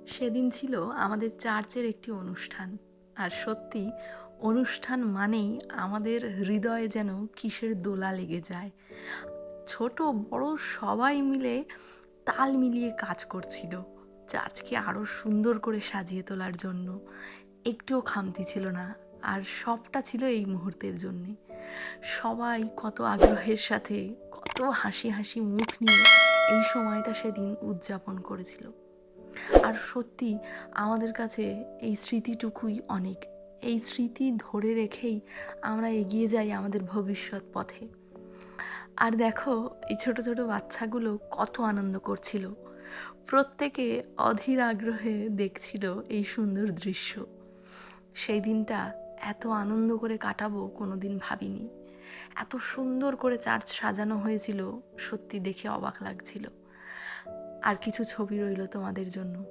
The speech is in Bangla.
সেদিন ছিল আমাদের চার্চের একটি অনুষ্ঠান। আর সত্যি অনুষ্ঠান মানেই আমাদের হৃদয়ে যেন কিসের দোলা লেগে যায়। ছোট বড় সবাই মিলে তাল মিলিয়ে কাজ করছিল চার্চকে আরও সুন্দর করে সাজিয়ে তোলার জন্য। একটুও খামতি ছিল না, আর সবটা ছিল এই মুহূর্তের জন্যে। সবাই কত আগ্রহের সাথে, কত হাসি হাসি মুখ নিয়ে এই সময়টা সেদিন উদযাপন করেছিল। আর সত্যি আমাদের কাছে এই স্মৃতিটুকুই অনেক। এই স্মৃতি ধরে রেখেই আমরা এগিয়ে যাই আমাদের ভবিষ্যৎ পথে। আর দেখো, এই ছোট ছোট বাচ্চাগুলো কত আনন্দ করছিল। প্রত্যেকে অধীর আগ্রহে দেখছিল এই সুন্দর দৃশ্য। সেই দিনটা এত আনন্দ করে কাটাবো কোনো দিন ভাবিনি। এত সুন্দর করে চার্চ সাজানো হয়েছিল, সত্যি দেখে অবাক লাগছিল। আর কিছু ছবি রইল তোমাদের জন্য।